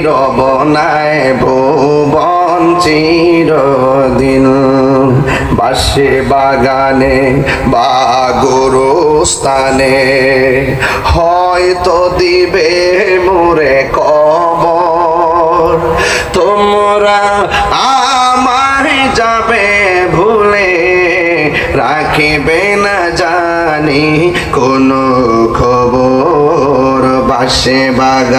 রবনায় ভুবন চিরদিন। বাসে বাগানে বা গোরস্থানে হয়তো দিবে মোরে কবর। তোমরা আমায় যাবে ভুলে, রাখিবে না জানি কোনো খবর। বাসে বাগান